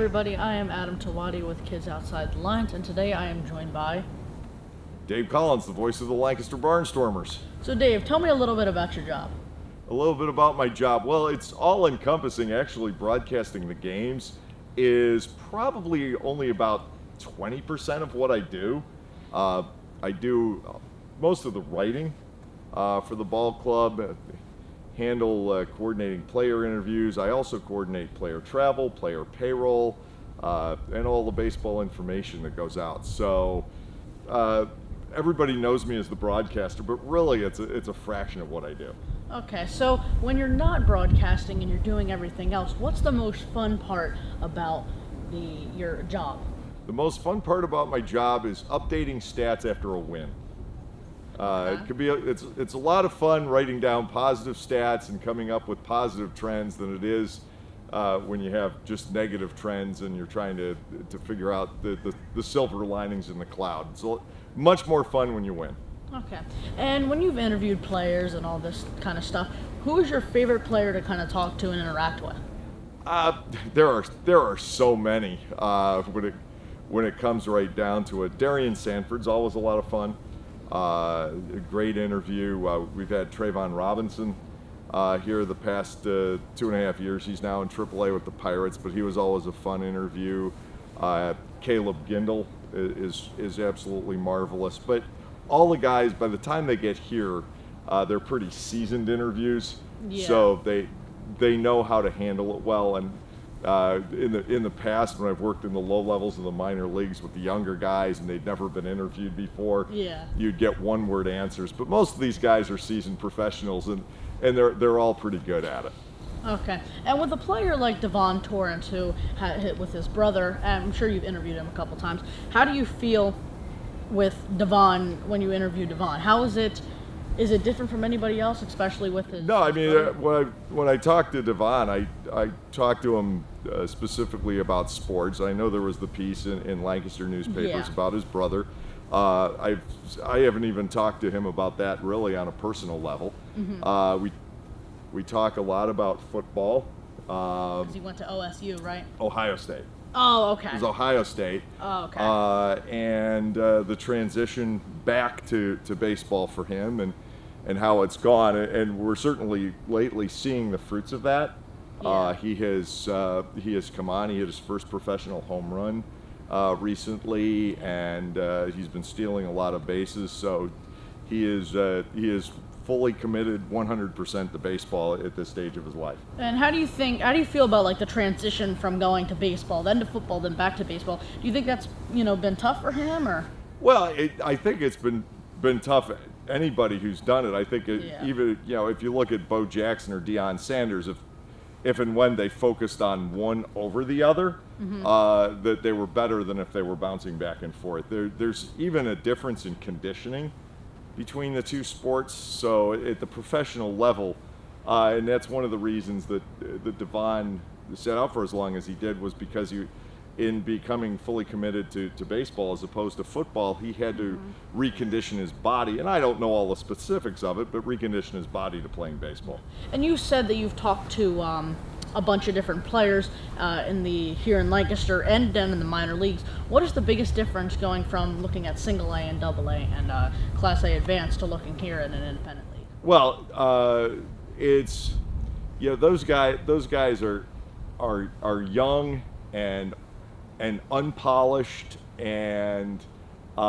everybody, I am Adam Tuwati with Kids Outside the Lines, and today I am joined by... Dave Collins, the voice of the Lancaster Barnstormers. So Dave, tell me a little bit about your job. A little bit about my job. Well, it's all encompassing. Actually, broadcasting the games is probably only about 20% of what I do. I do most of the writing for the ball club, handle coordinating player interviews. I also coordinate player travel, player payroll, and all the baseball information that goes out. So everybody knows me as the broadcaster, but really it's a fraction of what I do. Okay, so when you're not broadcasting and you're doing everything else, what's the most fun part about your job? The most fun part about my job is updating stats after a win. It could be it's a lot of fun writing down positive stats and coming up with positive trends than it is when you have just negative trends and you're trying to figure out the silver linings in the cloud. It's much more fun when you win. Okay, and when you've interviewed players and all this kind of stuff, who is your favorite player to kind of talk to and interact with? There are so many when it comes right down to it. Darian Sanford's always a lot of fun. A great interview. We've had Trayvon Robinson here the past 2.5 years. He's now in AAA with the Pirates, but he was always a fun interview. Caleb Gindel is absolutely marvelous. But all the guys, by the time they get here, they're pretty seasoned interviews, so they know how to handle it well. And in the past, when I've worked in the low levels of the minor leagues with the younger guys and they'd never been interviewed before, you'd get one-word answers. But most of these guys are seasoned professionals, and they're all pretty good at it. Okay, and with a player like Devon Torrance, who had hit with his brother, I'm sure you've interviewed him a couple times. How do you feel with Devon when you interview Devon? How is it? Is it different from anybody else, especially with his? No, I mean when I talked to Devon, I talked to him specifically about sports. I know there was the piece in Lancaster newspapers about his brother. I haven't even talked to him about that really on a personal level. Mm-hmm. We talk a lot about football. 'Cause he went to OSU, right? Ohio State. Oh, okay. It was Ohio State. Oh, okay. And the transition back to baseball for him and how it's gone. And we're certainly lately seeing the fruits of that. He has come on. He hit his first professional home run recently, and he's been stealing a lot of bases. So he is fully committed 100% to baseball at this stage of his life. And how do you feel about like the transition from going to baseball, then to football, then back to baseball? Do you think that's been tough for him, or? Well, I think it's been tough. Anybody who's done it, I think even if you look at Bo Jackson or Deion Sanders, if and when they focused on one over the other, that they were better than if they were bouncing back and forth. There's even a difference in conditioning between the two sports. So at the professional level, and that's one of the reasons that Devon set out for as long as he did, was because in becoming fully committed to baseball as opposed to football, he had to recondition his body. And I don't know all the specifics of it, but recondition his body to playing baseball. And you said that you've talked to a bunch of different players here in Lancaster and down in the minor leagues. What is the biggest difference going from looking at single A and double A and Class A advanced to looking here in an independent league? Well, it's those guys are young and unpolished and they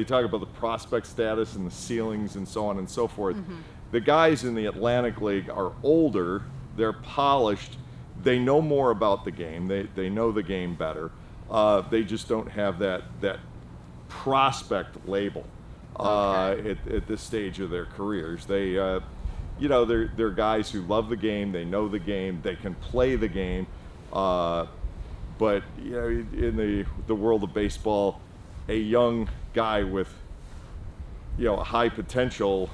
talk about the prospect status and the ceilings and so on and so forth. The guys in the Atlantic League are older, they're polished, they know more about the game, they know the game better. They just don't have that prospect label at this stage of their careers. They're guys who love the game, they know the game, they can play the game. But in the world of baseball, a young guy with high potential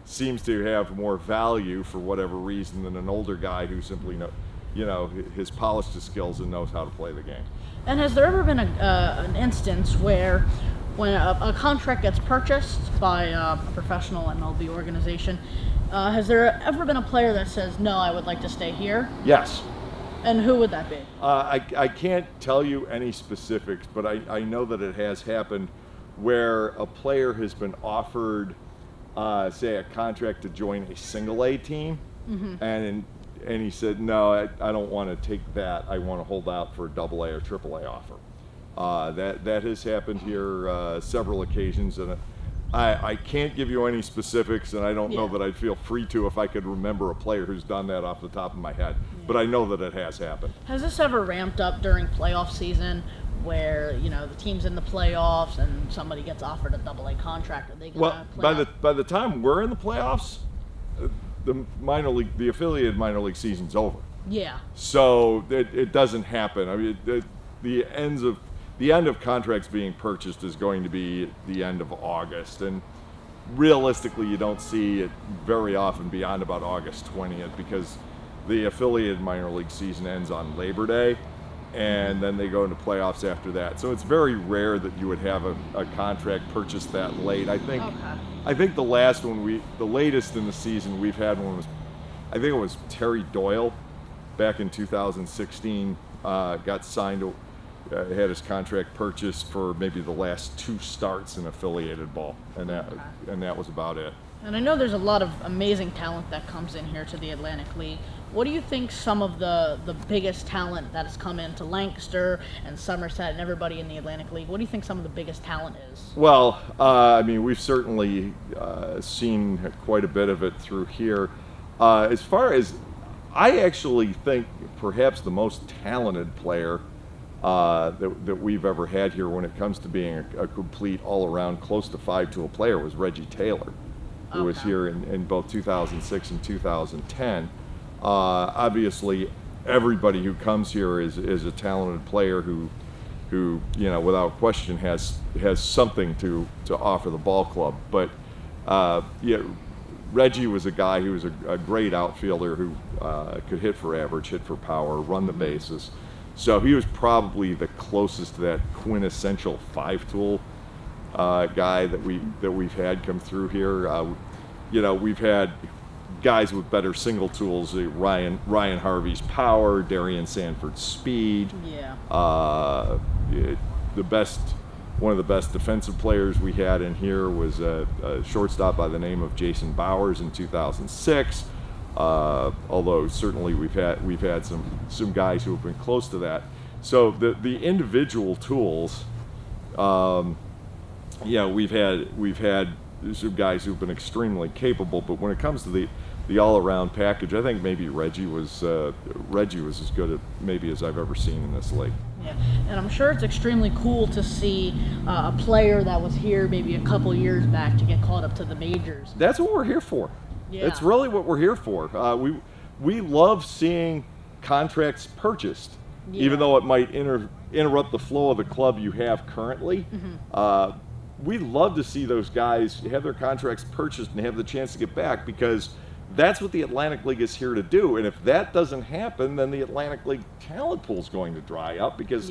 seems to have more value for whatever reason than an older guy who simply has polished his skills and knows how to play the game. And has there ever been an instance where when a contract gets purchased by a professional MLB organization, has there ever been a player that says, no, I would like to stay here? Yes. And who would that be? I can't tell you any specifics, but I know that it has happened where a player has been offered, say, a contract to join a single A team, and he said, no, I don't want to take that. I want to hold out for a double A or triple A offer. That has happened here several occasions, and I can't give you any specifics, and I don't know that I'd feel free to if I could remember a player who's done that off the top of my head. But I know that it has happened. Has this ever ramped up during playoff season where, the team's in the playoffs and somebody gets offered a double A contract? Are they going to play by the time we're in the playoffs, the affiliated minor league season's over. Yeah. So it doesn't happen. I mean, the end of contracts being purchased is going to be the end of August, and realistically, you don't see it very often beyond about August 20th because the affiliated minor league season ends on Labor Day, and then they go into playoffs after that. So it's very rare that you would have a contract purchased that late. I think the latest in the season we've had one was, I think it was Terry Doyle, back in 2016, got signed. Had his contract purchased for maybe the last 2 starts in affiliated ball, and that was about it. And I know there's a lot of amazing talent that comes in here to the Atlantic League. What do you think some of the biggest talent that has come into Lancaster and Somerset and everybody in the Atlantic League, what do you think some of the biggest talent is? Well, I mean, we've certainly seen quite a bit of it through here. As far as, I actually think perhaps the most talented player that we've ever had here when it comes to being a complete all-around close to 5-tool player was Reggie Taylor, who was here in both 2006 and 2010. Obviously, everybody who comes here is a talented player who without question has something to offer the ball club. But Reggie was a guy who was a great outfielder who could hit for average, hit for power, run the bases. So he was probably the closest to that quintessential 5-tool guy that we've had come through here. We've had guys with better single tools: Ryan Harvey's power, Darian Sanford's speed. Yeah. One of the best defensive players we had in here was a shortstop by the name of Jason Bowers in 2006. Although certainly we've had some guys who have been close to that. So the individual tools, we've had some guys who've been extremely capable. But when it comes to the all-around package, I think maybe Reggie was as good at maybe as I've ever seen in this league. Yeah, and I'm sure it's extremely cool to see a player that was here maybe a couple years back to get caught up to the majors. That's what we're here for. Yeah. It's really what we're here for. We love seeing contracts purchased, even though it might interrupt the flow of the club you have currently. We love to see those guys have their contracts purchased and have the chance to get back, because that's what the Atlantic League is here to do. And if that doesn't happen, then the Atlantic League talent pool is going to dry up, because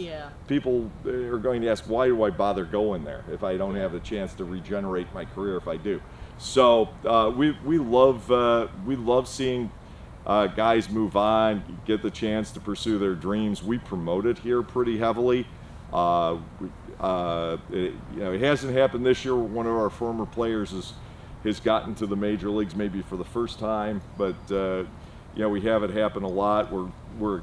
people are going to ask, why do I bother going there if I don't have the chance to regenerate my career if I do? So we love seeing guys move on, get the chance to pursue their dreams. We promote it here pretty heavily. It hasn't happened this year. One of our former players has gotten to the major leagues maybe for the first time, but we have it happen a lot. We're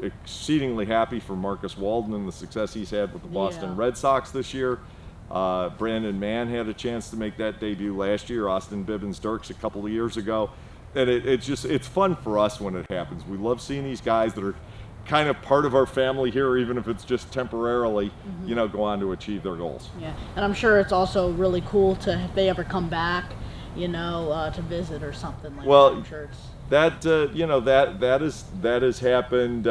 exceedingly happy for Marcus Walden and the success he's had with the Boston Red Sox this year. Brandon Mann had a chance to make that debut last year. Austin Bibbins-Dirks a couple of years ago. And it's fun for us when it happens. We love seeing these guys that are kind of part of our family here, even if it's just temporarily, go on to achieve their goals. Yeah, and I'm sure it's also really cool to, if they ever come back, to visit or something like that. I'm sure it's... That has happened.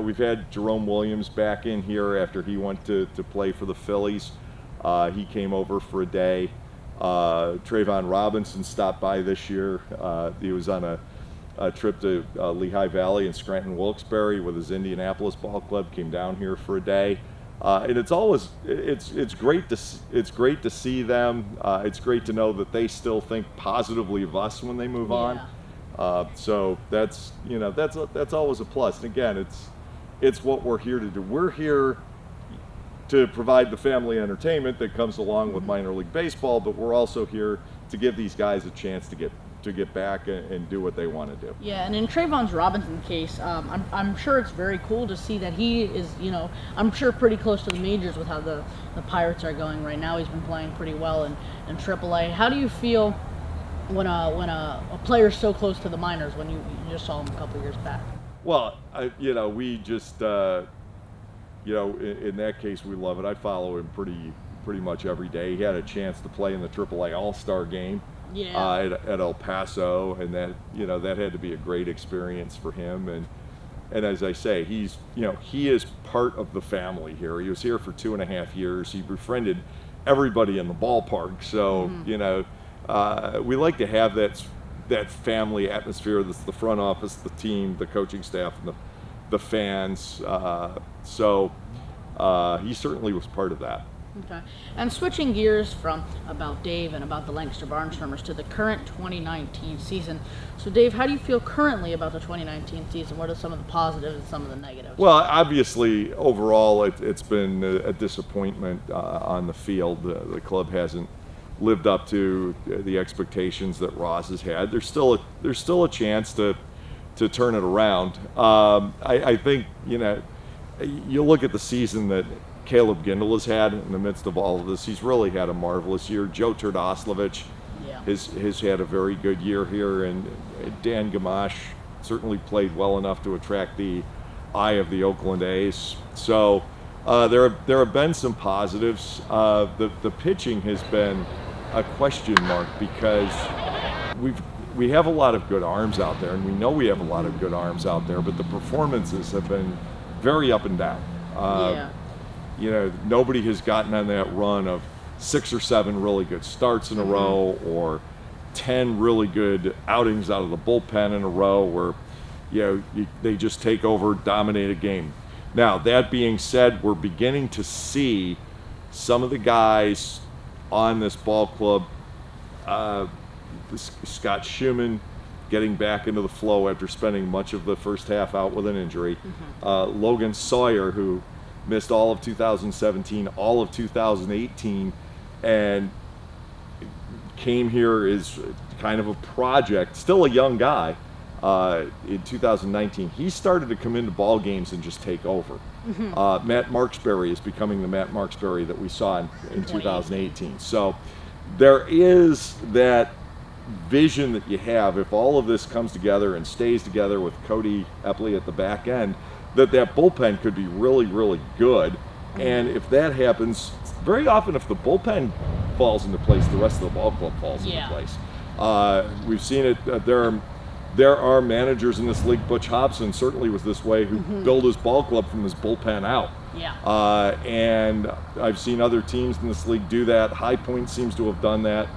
We've had Jerome Williams back in here after he went to play for the Phillies. He came over for a day. Trayvon Robinson stopped by this year. He was on a trip to Lehigh Valley and Scranton Wilkes-Barre with his Indianapolis ball club. Came down here for a day, and it's great to see them. It's great to know that they still think positively of us when they move on. So that's always a plus. And again, it's what we're here to do. We're here to provide the family entertainment that comes along with minor league baseball, but we're also here to give these guys a chance to get back and do what they want to do. Yeah, and in Trayvon Robinson's case, I'm sure it's very cool to see that he is, I'm sure pretty close to the majors with how the Pirates are going right now. He's been playing pretty well in AAA. How do you feel when a player's so close to the minors when you just saw him a couple years back? Well, we just, in that case, we love it. I follow him pretty much every day. He had a chance to play in the AAA All-Star game. Yeah. At El Paso, and that had to be a great experience for him. And as I say, he is part of the family here. He was here for 2.5 years. He befriended everybody in the ballpark. So we like to have that family atmosphere. That's the front office, the team, the coaching staff, and the fans. So he certainly was part of that. Okay. And switching gears from about Dave and about the Lancaster Barnstormers to the current 2019 season. So, Dave, how do you feel currently about the 2019 season? What are some of the positives and some of the negatives? Well, obviously, overall, it's been a disappointment on the field. The club hasn't lived up to the expectations that Ross has had. There's still a chance to turn it around. I think you look at the season that Caleb Gindel has had in the midst of all of this. He's really had a marvelous year. Joe Turdoslavich has had a very good year here, and Dan Gamache certainly played well enough to attract the eye of the Oakland A's. So there have been some positives. The pitching has been a question mark because we have a lot of good arms out there, and we know we have a lot of good arms out there, but the performances have been very up and down. Nobody has gotten on that run of 6 or 7 really good starts in a row, or 10 really good outings out of the bullpen in a row where they just take over, dominate a game. Now, that being said, we're beginning to see some of the guys on this ball club, Scott Schumann getting back into the flow after spending much of the first half out with an injury. Logan Sawyer, who missed all of 2017, all of 2018, and came here as kind of a project, still a young guy, in 2019. He started to come into ball games and just take over. Matt Marksberry is becoming the Matt Marksberry that we saw in 2018. So there is that vision that you have, if all of this comes together and stays together with Cody Epley at the back end, that bullpen could be really, really good. And if that happens, very often if the bullpen falls into place, the rest of the ball club falls into place. We've seen it. There are managers in this league. Butch Hobson certainly was this way, who built his ball club from his bullpen out. And I've seen other teams in this league do that. High Point seems to have done that.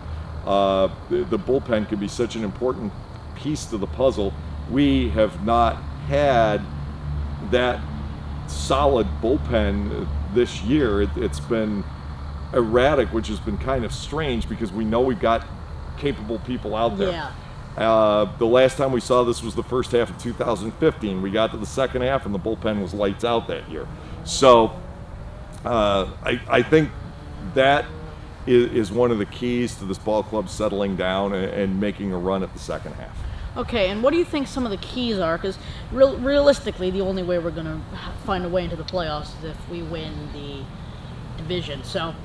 The bullpen can be such an important piece to the puzzle. We have not had that solid bullpen this year. It's been erratic, which has been kind of strange because we know we've got capable people out there. The last time we saw this was the first half of 2015. We got to the second half and the bullpen was lights out that year. So I think that is one of the keys to this ball club settling down and making a run at the second half. Okay, and what do you think some of the keys are? Because realistically, the only way we're going to find a way into the playoffs is if we win the division. So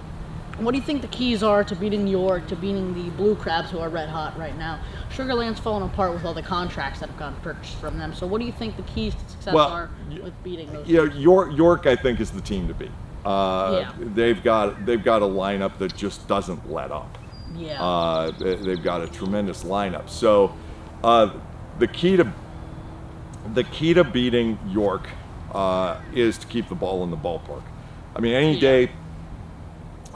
what do you think the keys are to beating New York, to beating the Blue Crabs, who are red hot right now? Sugarland's falling apart with all the contracts that have gotten purchased from them. So what do you think the keys to success are with beating those teams? York, I think, is the team to beat. They've got a lineup that just doesn't let up. They've got a tremendous lineup. So the key to beating York is to keep the ball in the ballpark. I mean, any day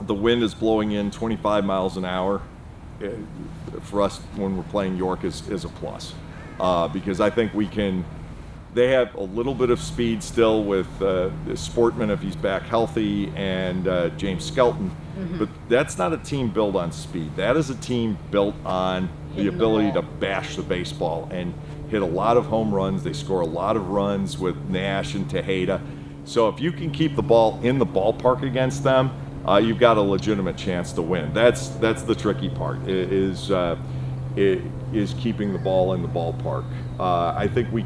the wind is blowing in 25 miles an hour, for us when we're playing York is a plus, because I think we can. They have a little bit of speed still with Sportman if he's back healthy, and James Skelton, but that's not a team built on speed. That is a team built on the ability to bash the baseball and hit a lot of home runs. They score a lot of runs with Nash and Tejeda. So if you can keep the ball in the ballpark against them, you've got a legitimate chance to win. That's the tricky part, is keeping the ball in the ballpark. I think we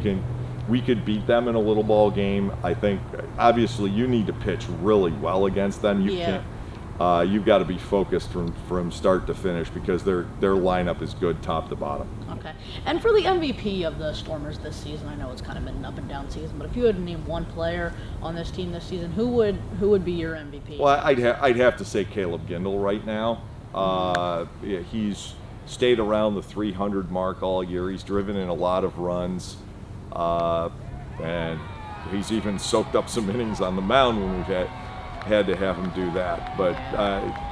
could beat them in a little ball game. I think obviously you need to pitch really well against them. You can't. You've got to be focused from start to finish because their lineup is good top to bottom. Okay. And for the MVP of the Stormers this season, I know it's kind of been an up and down season, but if you had to name one player on this team this season, who would be your MVP? Well, I'd have to say Caleb Gindel right now. He's stayed around the 300 mark all year. He's driven in a lot of runs. And he's even soaked up some innings on the mound when we've had to have him do that. But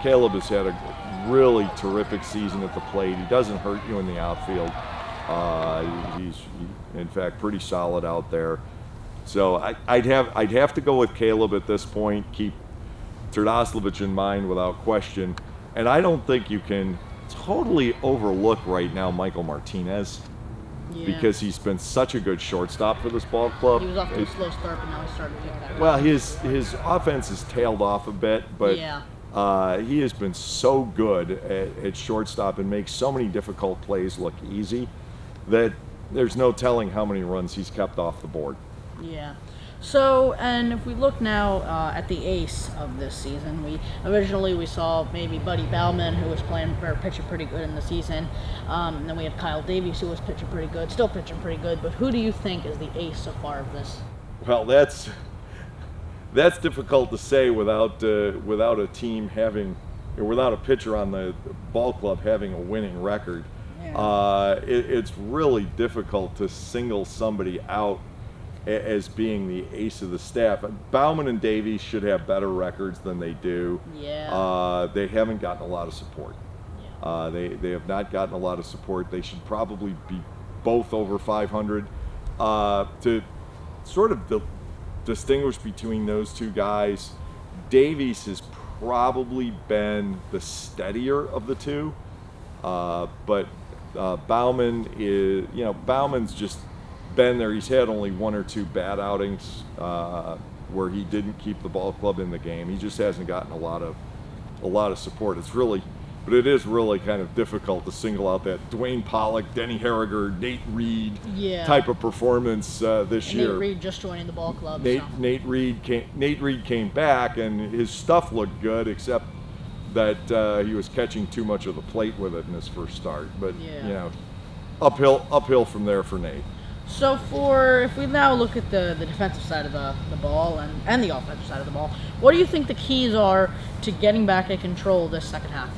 Caleb has had a really terrific season at the plate. He doesn't hurt you in the outfield. He's in fact pretty solid out there. So I'd have to go with Caleb at this point. Keep Terdoslavich in mind without question. And I don't think you can totally overlook right now Michael Martinez. Yeah. Because he's been such a good shortstop for this ball club. He was off to a slow start, but now he's starting to pick back up. Well, his offense has tailed off a bit, but he has been so good at shortstop and makes so many difficult plays look easy that there's no telling how many runs he's kept off the board. Yeah. So, and if we look now at the ace of this season, we originally saw maybe Buddy Bauman, who was pitching pretty good in the season. And then we had Kyle Davies, who was pitching pretty good, still pitching pretty good. But who do you think is the ace so far of this? Well, that's difficult to say without a team having, or without a pitcher on the ball club having a winning record. Yeah. It's really difficult to single somebody out as being the ace of the staff. Bauman and Davies should have better records than they do. Yeah. They haven't gotten a lot of support. Yeah. They have not gotten a lot of support. They should probably be both over 500. To sort of distinguish between those two guys, Davies has probably been the steadier of the two, but Bauman is, Bauman's just been there. He's had only one or two bad outings where he didn't keep the ball club in the game. He just hasn't gotten a lot of support. It is really kind of difficult to single out that Dwayne Pollock, Denny Harriger, Nate Reed type of performance this year. Nate Reed just joining the ball club. Nate Reed came back and his stuff looked good, except that he was catching too much of the plate with it in his first start. But uphill from there for Nate. So if we now look at the defensive side of the ball and the offensive side of the ball, what do you think the keys are to getting back in control this second half?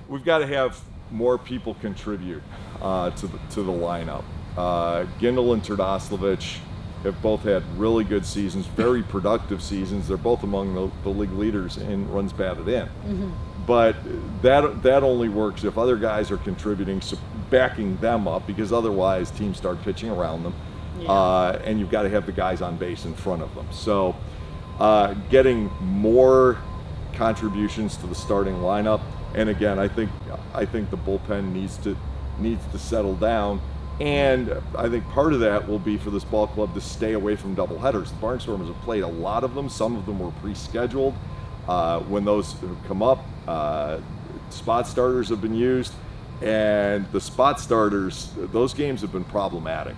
We've got to have more people contribute to the lineup. Gindel and Terdoslavich have both had really good seasons, very productive seasons. They're both among the league leaders in runs batted in. Mm-hmm. But that only works if other guys are contributing, backing them up, because otherwise teams start pitching around them, and you've got to have the guys on base in front of them. So getting more contributions to the starting lineup, and again, I think the bullpen needs to settle down. And I think part of that will be for this ball club to stay away from doubleheaders. The Barnstormers have played a lot of them. Some of them were pre-scheduled. When those come up, spot starters have been used, and the spot starters, those games have been problematic.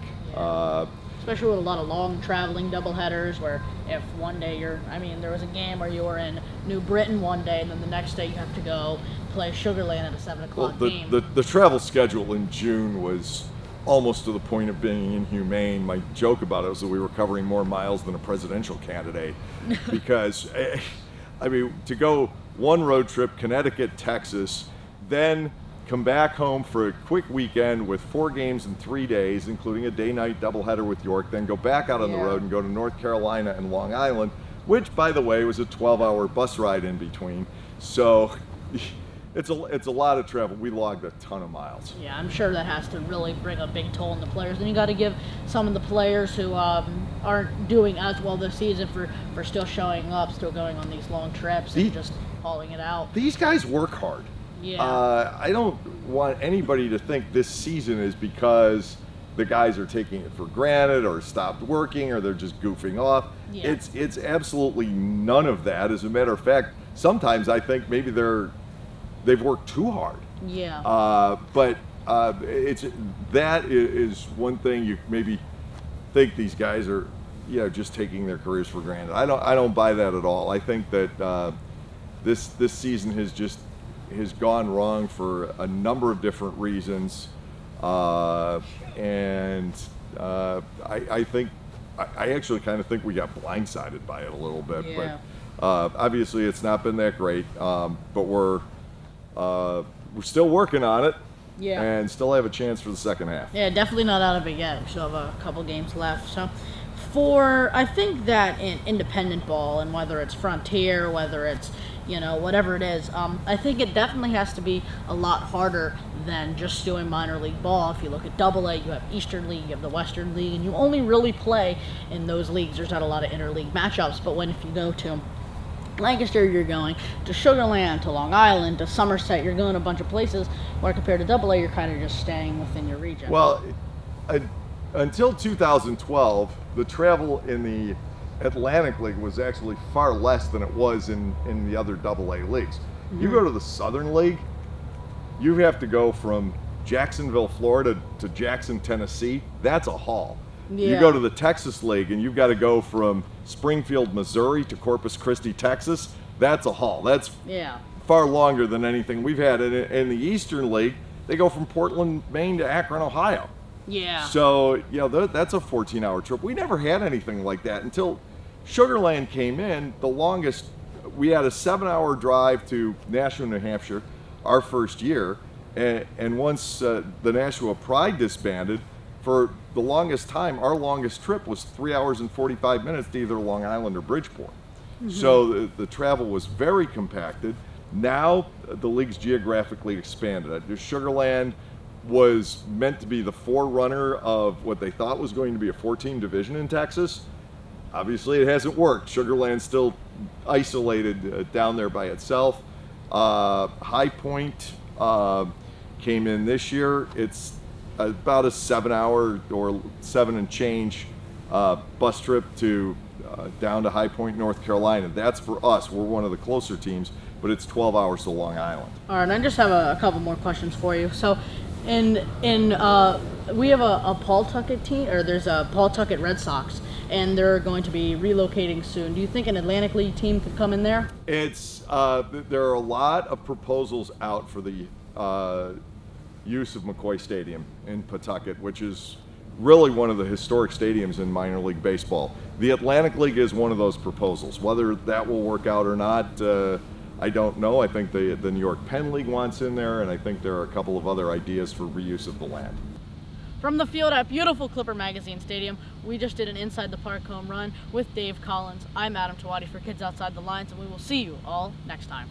Especially with a lot of long traveling doubleheaders, where if one day there was a game where you were in New Britain one day, and then the next day you have to go play Sugar Land at a 7 o'clock game. The travel schedule in June was almost to the point of being inhumane. My joke about it was that we were covering more miles than a presidential candidate, because to go one road trip, Connecticut, Texas, then come back home for a quick weekend with 4 games in 3 days, including a day-night doubleheader with York, then go back out on the road and go to North Carolina and Long Island, which, by the way, was a 12-hour bus ride in between. So it's a lot of travel. We logged a ton of miles. Yeah, I'm sure that has to really bring a big toll on the players. And you got to give some of the players who aren't doing as well this season for still showing up, still going on these long trips and just hauling it out. These guys work hard. Yeah. I don't want anybody to think this season is because the guys are taking it for granted or stopped working or they're just goofing off. Yeah. It's absolutely none of that. As a matter of fact, sometimes I think maybe they've worked too hard. Yeah. But it's that is one thing you maybe think these guys are, just taking their careers for granted. I don't buy that at all. I think that this season has gone wrong for a number of different reasons, and I think I actually kind of think we got blindsided by it a little bit. Yeah. But obviously it's not been that great. But we're still working on it. Yeah. And still have a chance for the second half. Yeah, definitely not out of it yet. We still have a couple games left. So, I think that in independent ball, and whether it's Frontier, whether it's, whatever it is, I think it definitely has to be a lot harder than just doing minor league ball. If you look at AA, you have Eastern League, you have the Western League, and you only really play in those leagues. There's not a lot of interleague matchups, but if you go to Lancaster, you're going to Sugar Land, to Long Island, to Somerset. You're going a bunch of places where compared to AA, you're kind of just staying within your region. Well, until 2012, the travel in the Atlantic League was actually far less than it was in the other AA leagues. You go to the Southern League, you have to go from Jacksonville, Florida to Jackson, Tennessee. That's a haul. Yeah. You go to the Texas League and you've got to go from Springfield, Missouri to Corpus Christi, Texas. That's a haul. That's far longer than anything we've had. In the Eastern League, they go from Portland, Maine to Akron, Ohio. Yeah. So, that's a 14-hour trip. We never had anything like that until Sugar Land came in. The longest, we had a 7-hour drive to Nashua, New Hampshire, our first year. And once the Nashua Pride disbanded, for the longest time, our longest trip was 3 hours and 45 minutes to either Long Island or Bridgeport. Mm-hmm. So the travel was very compacted. Now the league's geographically expanded. Sugar Land was meant to be the forerunner of what they thought was going to be a 14 division in Texas. Obviously, it hasn't worked. Sugar Land's still isolated down there by itself. High Point came in this year. It's about a 7-hour or 7 and change bus trip to down to High Point, North Carolina. That's for us. We're one of the closer teams, but it's 12 hours to Long Island. All right, I just have a couple more questions for you. So, we have a Pawtucket team, or there's a Pawtucket Red Sox, and they're going to be relocating soon. Do you think an Atlantic League team could come in there? It's there are a lot of proposals out for the use of McCoy Stadium in Pawtucket, which is really one of the historic stadiums in minor league baseball. The Atlantic League is one of those proposals. Whether that will work out or not, I don't know. I think the New York Penn League wants in there, and I think there are a couple of other ideas for reuse of the land. From the field at beautiful Clipper Magazine Stadium, we just did an Inside the Park home run with Dave Collins. I'm Adam Tuwati for Kids Outside the Lines, and we will see you all next time.